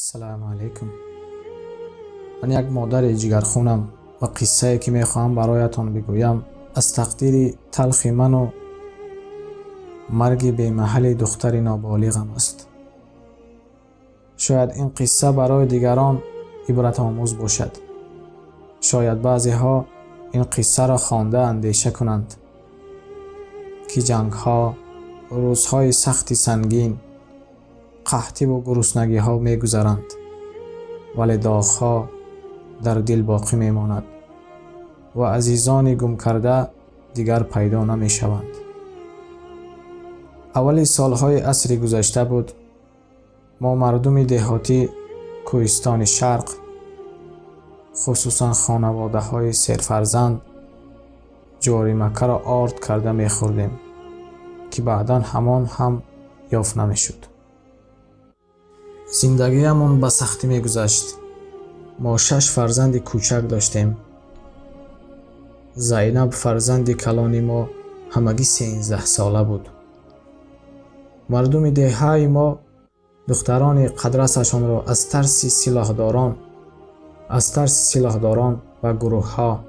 السلام علیکم. من یک مادر جگرخونم و قصه که میخواهم برایتان بگویم از تقدیر تلخ من و مرگ به محل دختر نابالغم است. شاید این قصه برای دیگران عبرت آموز باشد. شاید بعضی ها این قصه را خوانده اندیشه کنند که جنگ ها، روزهای سخت سنگین، قحطی و گرسنگی ها می گذرند، ولی داغ ها در دل باقی می ماند و عزیزان گم کرده دیگر پیدا نمی شوند. اولی سالهای عصر گذشته بود. ما مردم دهاتی کوهستان شرق، خصوصا خانواده های سرفرزند، جواری مکه را آرد کرده می خوردیم که بعدا همان هم یافت نمی شد. زندگیمون به سختی می گذشت. ما 6 فرزند کوچک داشتیم. زینب فرزند کلانی ما همگی 13 ساله بود. مردم دهه ما دختران قدرسشان را از ترس سلاحداران و گروه ها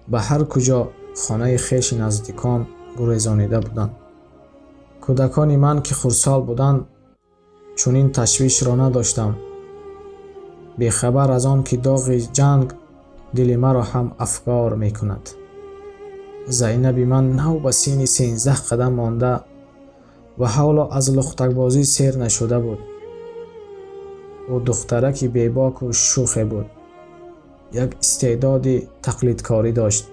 به هر کجا خانه خویش نزدیکان گریزانیده بودند. کودکان من که خردسال بودند چنین تشویش را نداشتم، بیخبر از آن که داغ جنگ دل مرا هم افگار می کند. زینب من نو به سین 13 قدم مانده و حالا از لختک بازی سیر نشده بود. او دخترکی بیباک و شوخ بود. یک استعداد تقلیدکاری داشت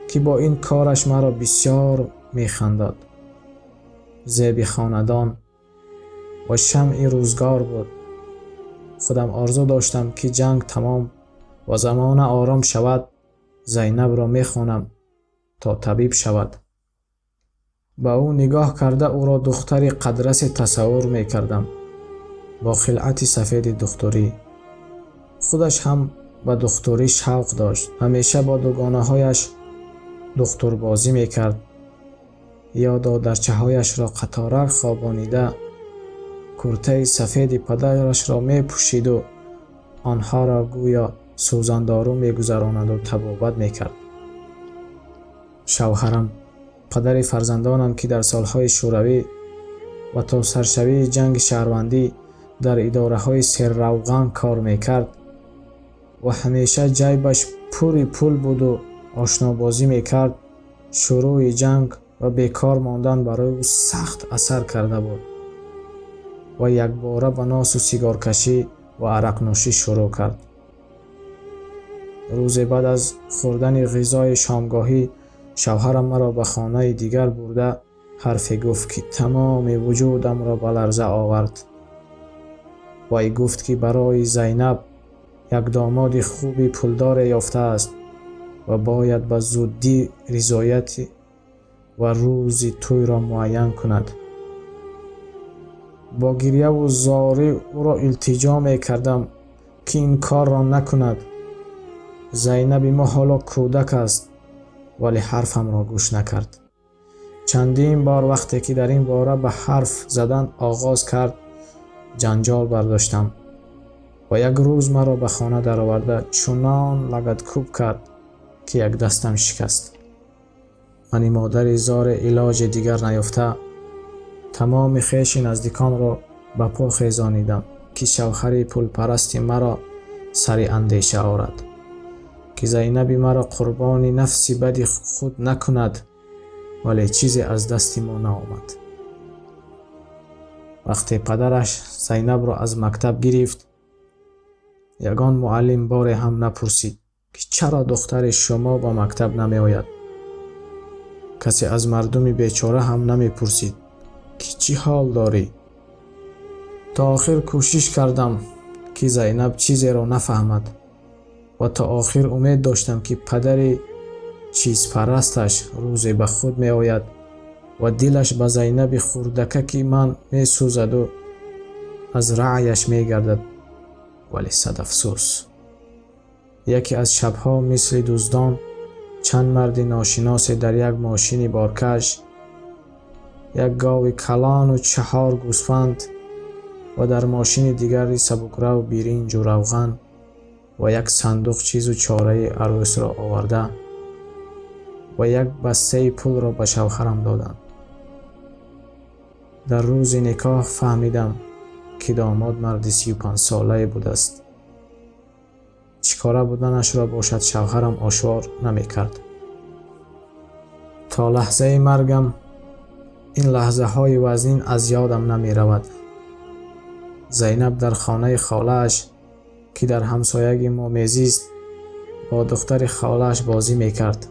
که با این کارش مرا بسیار می خنداد. زیب خاندان و شمع روزگار بود. خودم آرزو داشتم که جنگ تمام و زمان آرام شود. زینب را می خوانم تا طبیب شود. با او نگاه کرده او را دختری قدرس تصور می کردم، با خلعت سفید دختری. خودش هم به دختری شوق داشت. همیشه با دوگانه هایش دختر بازی می کرد یا دادرچه هایش را قطارک خوابانیده کرته سفید پدرش را می پوشید و آنها را گویا سوزاندارو می گذراند و طبابت می کرد. شوهرم، پدر فرزندانم که در سالهای شوروی و تا سرشوی جنگ شهروندی در اداره های سرروغن کار می کرد و همیشه جیبش پوری پول بود و آشنابازی می کرد، شروع جنگ و بیکار ماندن برای او سخت اثر کرده بود و یک باره به ناس و سیگار کشی و عرق نوشی شروع کرد. روز بعد از خوردن غذای شامگاهی شوهرم مرا به خانه دیگر برده حرفی گفت که تمام وجودم را به لرزه آورد. وی گفت که برای زینب یک داماد خوبی پولدار یافته است و باید به زودی رضایت و روز توی را معین کند. با گریه و زاری او را التجا می کردم که این کار را نکند. زینب ما حالا کودک است، ولی حرفم را گوش نکرد. چندین بار وقتی که در این باره به حرف زدن آغاز کرد جنجال برداشتم و یک روز مرا به خانه در آورده چنان لگدکوب کرد که یک دستم شکست. من مادر زار علاج دیگر نیافته تمام خویش نزدیکان را به پا خیزانیدم که شوهر پول پرست مرا سر اندیشه آورد که زینب مرا قربان نفس بد خود نکند، ولی چیزی از دست ما نآمد. وقتی پدرش زینب را از مکتب گرفت، یگان معلم بار هم نپرسید که چرا دختر شما با مکتب نمی آید. کسی از مردم بیچاره هم نمی پرسید که چی حال داری. تا آخر کوشش کردم که زینب چیزی را نفهمد و تا آخر امید داشتم که پدر چیز پرستش روزی به خود می آید و دلش به زینب خوردکه که من می سوزد و از رعیش می گردد. ولی صد افسوس. یکی از شبها مثل دزدان چند مرد ناشناس در یک ماشین بارکش، یک گاو کلان و 4 گوسفند و در ماشین دیگری سبکرو برنج و روغن و یک صندوق چیز و چاره عروس را آورده و یک بسته پول را به شوهرم دادند. در روز نکاح فهمیدم که داماد مرد 35 ساله بود است. چیکاره بودنش را باشد شوهرم آشکار نمی کرد. تا لحظه مرگم این لحظه های وزین از یادم نمی رود. زینب در خانه خاله‌اش که در همسایگی ما میزیست با دختر خاله‌اش بازی می کرد.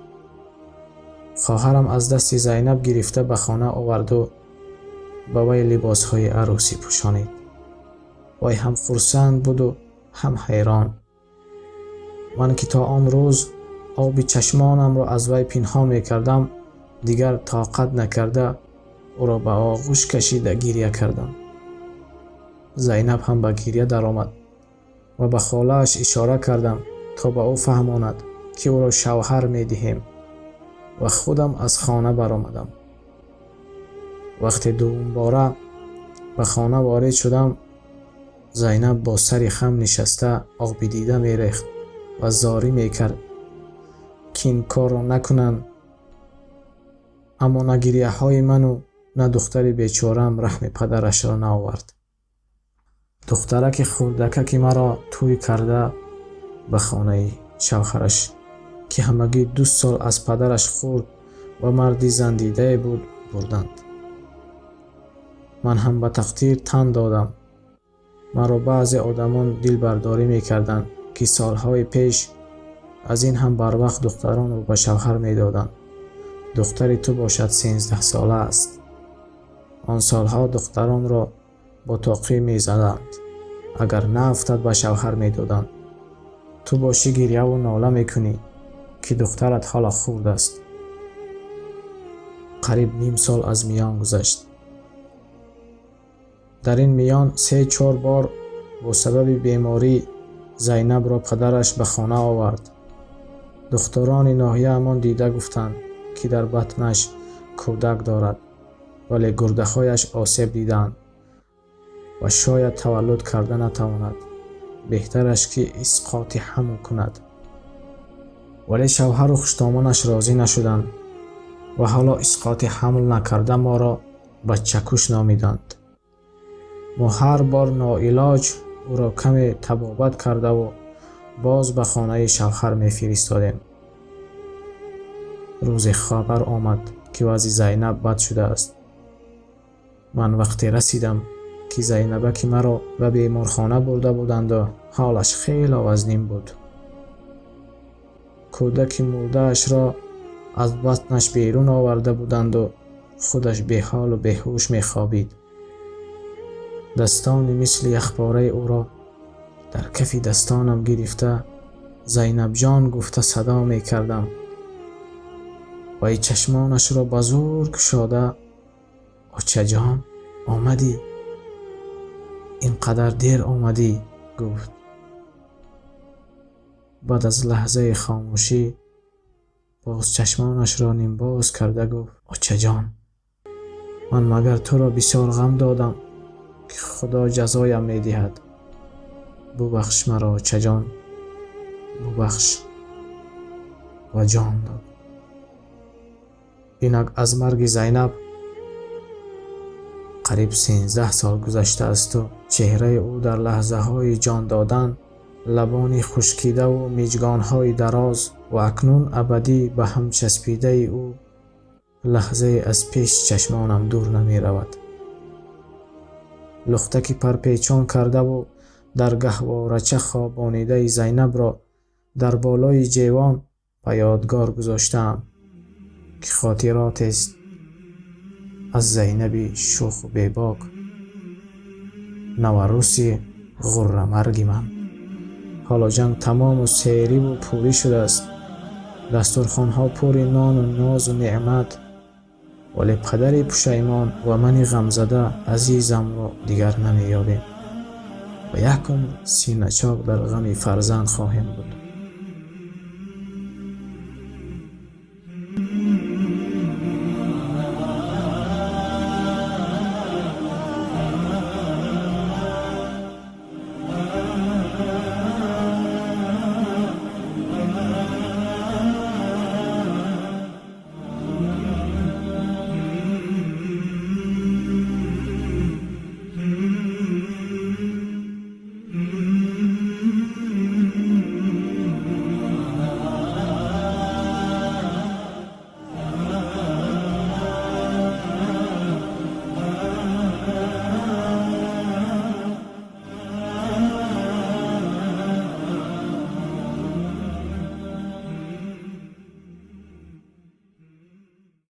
خواهرم از دست زینب گرفته به خانه آورد و به وی لباس های عروسی پوشانید. وی هم خرسند بود و هم حیران. من که تا آن روز آب چشمانم را از وی پنهان می کردم، دیگر طاقت نکرده او را به آغوش کشیده گریه کردم. زینب هم به گریه در آمد و به خاله‌اش اشاره کردم تا به او فهماند که او را شوهر می دهیم و خودم از خانه برآمدم. وقتی دوم باره به خانه وارد شدم، زینب با سر خم نشسته آب دیده می ریخت و زاری می کرد که این کار را نکنند، اما نه گریه های من و نه دختر بیچاره‌ام رحم پدرش را نآورد. دخترک خردکک مرا توی کرده به خانه شوهرش که همگی 2 سال از پدرش خورد و مردی زندیده بود بردند. من هم به تقدیر تن دادم. مرا بعضی آدمان دل برداری می کردند که سالهای پیش از این هم بر وقت دختران رو به شوهر می دادند. دختری تو باشد 13 ساله است. آن سالها دختران را با تاقی می زدند. اگر نافتد به شوهر می دادند. تو باشی گریه و ناله می کنی که دخترت حالا خورد است. قریب نیم سال از میان گذشت. در این میان 3-4 بار با سبب بیماری زینب را پدرش به خانه آورد. دختران ناحیه امان دیده گفتند که در بطنش کودک دارد، ولی گرده‌هایش آسیب دیدند و شاید تولد کرده نتواند. بهترش که اسقاط حمل کند. ولی شوهر و خشتامانش راضی نشدند و حالا اسقاط حمل نکرده ما را بچه‌کش نامیدند. ما هر بار ناعلاج او را کمی طبابت کرده و باز به خانه شوهر می فرستادیم. روز خبر آمد که وضع زینب بد شده است. من وقتی رسیدم که زینبک مرا به بیمارخانه برده بودند و حالش خیلی وزنین بود. کودک مرده اش را از بطنش بیرون آورده بودند و خودش بیحال و بیهوش می خوابید. دستانی مثل یخپاره او را در کف دستانم گرفته زینب جان گفته صدا می کردم و ای چشمانش را به زور گشاده آچه جان آمدی؟ اینقدر دیر آمدی؟ گفت. بعد از لحظه خاموشی باز چشمانش را نیم باز کرده گفت آچه جان، من مگر تو را بسیار غم دادم که خدا جزایم می دهد. ببخش مرا آچه جان، ببخش. و جان داد. اینک از مرگ زینب قریب 13 سال گذشته است و چهره او در لحظه های جان دادن، لبانی خشکیده و میجگان های دراز و اکنون ابدی به هم چسبیده او لحظه از پیش چشمانم دور نمی رود. لختکی پرپیچان کرده و در گهوارچه خوابانیده زینب را در بالای جیوان به یادگار گذاشتم که خاطرات است از زینبی شوخ و بیباک، نوروسی غره مرگ من. حالا جنگ تمام و سیری و پوری شده است. دسترخوان‌ها پر نان و ناز و نعمت، ولی پدر پشیمان و من غمزده عزیزم را دیگر نمی یابیم و یک عمر سینه چاک در غم فرزند خواهیم بود.